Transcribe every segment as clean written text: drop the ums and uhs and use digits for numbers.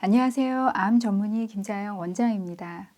안녕하세요. 암 전문의 김자영 원장입니다.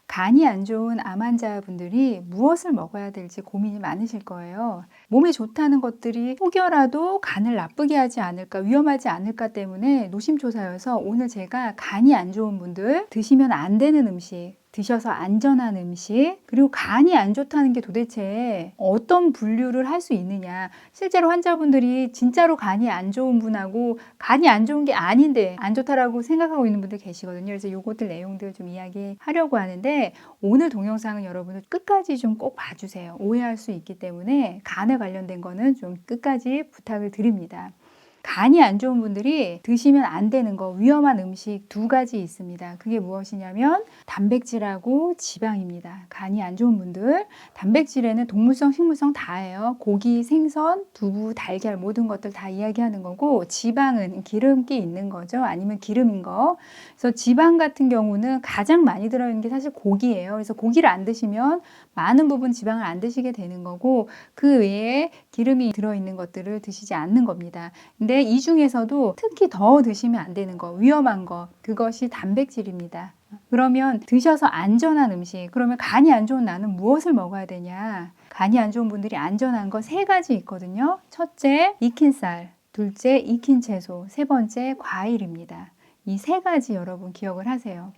간이 안 좋은 암 환자분들이 무엇을 먹어야 될지 고민이 많으실 거예요. 몸에 좋다는 것들이 혹여라도 간을 나쁘게 하지 않을까, 위험하지 않을까 때문에 노심초사여서 오늘 제가 간이 안 좋은 분들, 드시면 안 되는 음식, 드셔서 안전한 음식, 그리고 간이 안 좋다는 게 도대체 어떤 분류를 할 수 있느냐. 실제로 환자분들이 진짜로 간이 안 좋은 분하고 간이 안 좋은 게 아닌데 안 좋다라고 생각하고 있는 분들 계시거든요. 그래서 이것들 내용들 좀 이야기하려고 하는데, 오늘 동영상은 여러분들 끝까지 좀 꼭 봐주세요. 오해할 수 있기 때문에 간에 관련된 거는 좀 끝까지 부탁을 드립니다. 간이 안 좋은 분들이 드시면 안 되는 거, 위험한 음식 두 가지 있습니다. 그게 무엇이냐면 단백질하고 지방입니다. 간이 안 좋은 분들, 단백질에는 동물성, 식물성 다예요. 고기, 생선, 두부, 달걀 모든 것들 다 이야기하는 거고, 지방은 기름기 있는 거죠. 아니면 기름인 거. 그래서 지방 같은 경우는 가장 많이 들어있는 게 사실 고기예요. 그래서 고기를 안 드시면 많은 부분 지방을 안 드시게 되는 거고, 그 외에 기름이 들어있는 것들을 드시지 않는 겁니다. 근데 이 중에서도 특히 더 드시면 안 되는 거, 위험한 거, 그것이 단백질입니다. 그러면 드셔서 안전한 음식, 그러면 간이 안 좋은 나는 무엇을 먹어야 되냐? 간이 안 좋은 분들이 안전한 거 세 가지 있거든요. 첫째, 익힌 쌀, 둘째, 익힌 채소, 세 번째, 과일입니다. 이 세 가지 여러분 기억을 하세요.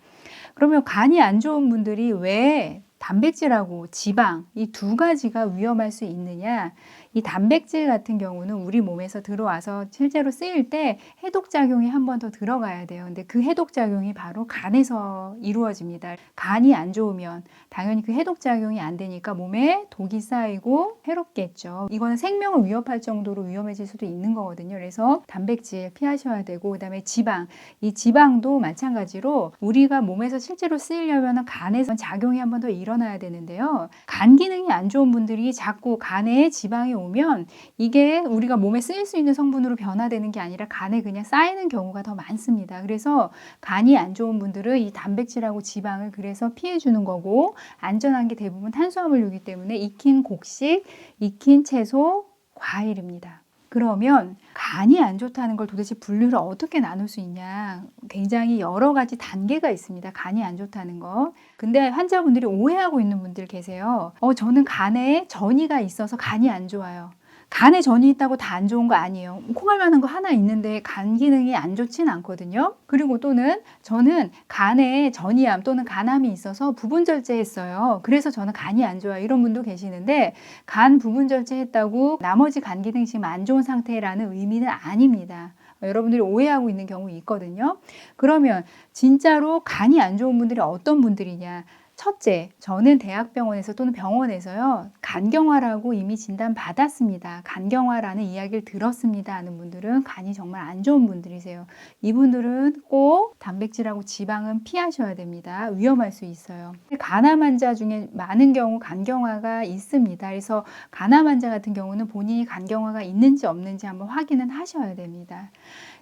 그러면 간이 안 좋은 분들이 왜 단백질하고 지방 이 두 가지가 위험할 수 있느냐? 이 단백질 같은 경우는 우리 몸에서 들어와서 실제로 쓰일 때 해독작용이 한 번 더 들어가야 돼요. 근데 그 해독작용이 바로 간에서 이루어집니다. 간이 안 좋으면 당연히 그 해독작용이 안 되니까 몸에 독이 쌓이고 해롭겠죠. 이거는 생명을 위협할 정도로 위험해질 수도 있는 거거든요. 그래서 단백질 피하셔야 되고, 그다음에 지방. 이 지방도 마찬가지로 우리가 몸에서 실제로 쓰이려면 간에서 작용이 한 번 더 일어나야 되는데요. 간 기능이 안 좋은 분들이 자꾸 간에 지방이 오면 이게 우리가 몸에 쓰일 수 있는 성분으로 변화되는 게 아니라 간에 그냥 쌓이는 경우가 더 많습니다. 그래서 간이 안 좋은 분들은 이 단백질하고 지방을 그래서 피해 주는 거고, 안전한 게 대부분 탄수화물이기 때문에 익힌 곡식, 익힌 채소, 과일입니다. 그러면 간이 안 좋다는 걸 도대체 분류를 어떻게 나눌 수 있냐? 굉장히 여러 가지 단계가 있습니다. 간이 안 좋다는 거. 근데 환자분들이 오해하고 있는 분들 계세요. 저는 간에 전이가 있어서 간이 안 좋아요. 간에 전이 있다고 다 안 좋은 거 아니에요. 콩알 만한 거 하나 있는데 간 기능이 안 좋진 않거든요. 그리고 또는 저는 간에 전이암 또는 간암이 있어서 부분 절제했어요. 그래서 저는 간이 안 좋아요. 이런 분도 계시는데, 간 부분 절제했다고 나머지 간 기능이 지금 안 좋은 상태라는 의미는 아닙니다. 여러분들이 오해하고 있는 경우 있거든요. 그러면 진짜로 간이 안 좋은 분들이 어떤 분들이냐? 첫째, 저는 대학병원에서 또는 병원에서요, 간경화라고 이미 진단 받았습니다. 간경화라는 이야기를 들었습니다 하는 분들은 간이 정말 안 좋은 분들이세요. 이분들은 꼭 단백질하고 지방은 피하셔야 됩니다. 위험할 수 있어요. 간암 환자 중에 많은 경우 간경화가 있습니다. 그래서 간암 환자 같은 경우는 본인이 간경화가 있는지 없는지 한번 확인은 하셔야 됩니다.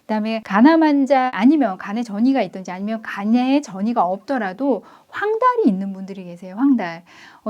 그다음에 간암 환자 아니면 간에 전이가 있든지 아니면 간에 전이가 없더라도 황달이 있는 분들이 계세요. 황달.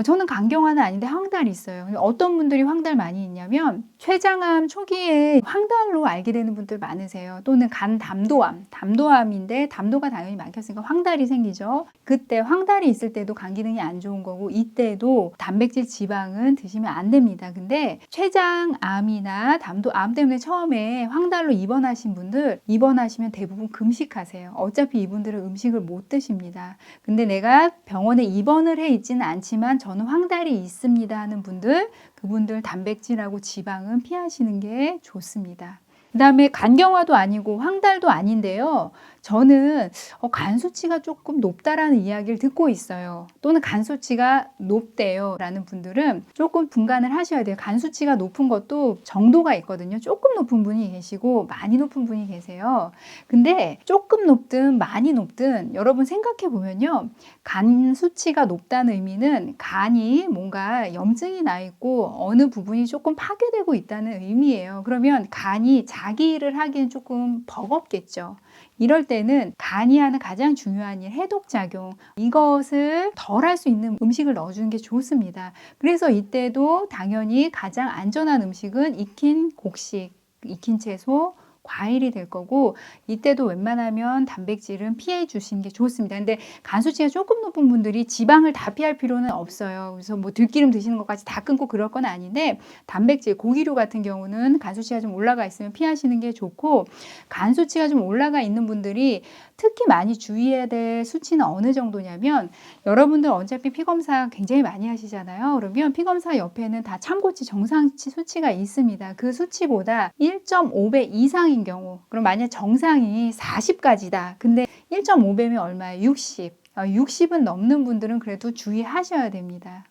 저는 간경화는 아닌데 황달이 있어요. 어떤 분들이 황달 많이 있냐면 췌장암 초기에 황달로 알게 되는 분들 많으세요. 또는 간 담도암. 담도암인데 담도가 당연히 막혔으니까 황달이 생기죠. 그때 황달이 있을 때도 간 기능이 안 좋은 거고, 이때도 단백질 지방은 드시면 안 됩니다. 근데 췌장암이나 담도암 때문에 처음에 황달로 입원하신 분들, 입원하시면 대부분 금식하세요. 어차피 이분들은 음식을 못 드십니다. 근데 내가 병원에 입원을 해 있지는 않지만 저는 황달이 있습니다 하는 분들, 그분들 단백질하고 지방은 피하시는 게 좋습니다. 그 다음에 간경화도 아니고 황달도 아닌데요, 저는 간 수치가 조금 높다라는 이야기를 듣고 있어요. 또는 간 수치가 높대요 라는 분들은 조금 분간을 하셔야 돼요. 간 수치가 높은 것도 정도가 있거든요. 조금 높은 분이 계시고 많이 높은 분이 계세요. 근데 조금 높든 많이 높든 여러분 생각해 보면요, 간 수치가 높다는 의미는 간이 뭔가 염증이 나 있고 어느 부분이 조금 파괴되고 있다는 의미예요. 그러면 간이 자기 일을 하기엔 조금 버겁겠죠. 이럴 때는 간이 하는 가장 중요한 일, 해독작용, 이것을 덜 할 수 있는 음식을 넣어주는 게 좋습니다. 그래서 이때도 당연히 가장 안전한 음식은 익힌 곡식, 익힌 채소, 과일이 될 거고, 이때도 웬만하면 단백질은 피해 주시는 게 좋습니다. 근데 간 수치가 조금 높은 분들이 지방을 다 피할 필요는 없어요. 그래서 뭐 들기름 드시는 것까지 다 끊고 그럴 건 아닌데, 단백질, 고기류 같은 경우는 간 수치가 좀 올라가 있으면 피하시는 게 좋고, 간 수치가 좀 올라가 있는 분들이 특히 많이 주의해야 될 수치는 어느 정도냐면, 여러분들 어차피 피검사 굉장히 많이 하시잖아요. 그러면 피검사 옆에는 다 참고치, 정상치 수치가 있습니다. 그 수치보다 1.5배 이상인 경우, 그럼 만약 정상이 40까지다. 근데 1.5배면 얼마예요? 60. 60은 넘는 분들은 그래도 주의하셔야 됩니다.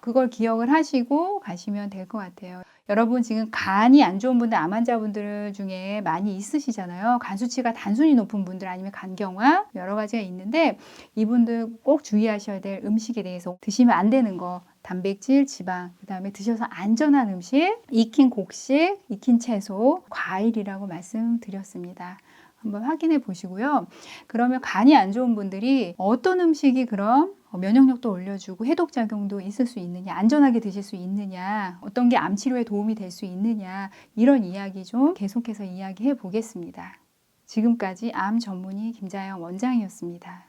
그걸 기억을 하시고 가시면 될 것 같아요. 여러분 지금 간이 안 좋은 분들, 암 환자분들 중에 많이 있으시잖아요. 간 수치가 단순히 높은 분들 아니면 간경화 여러 가지가 있는데, 이분들 꼭 주의하셔야 될 음식에 대해서 드시면 안 되는 거, 단백질, 지방, 그 다음에 드셔서 안전한 음식, 익힌 곡식, 익힌 채소, 과일이라고 말씀드렸습니다. 한번 확인해 보시고요. 그러면 간이 안 좋은 분들이 어떤 음식이 그럼 면역력도 올려주고 해독작용도 있을 수 있느냐, 안전하게 드실 수 있느냐, 어떤 게 암 치료에 도움이 될 수 있느냐, 이런 이야기 좀 계속해서 이야기해 보겠습니다. 지금까지 암 전문의 김자영 원장이었습니다.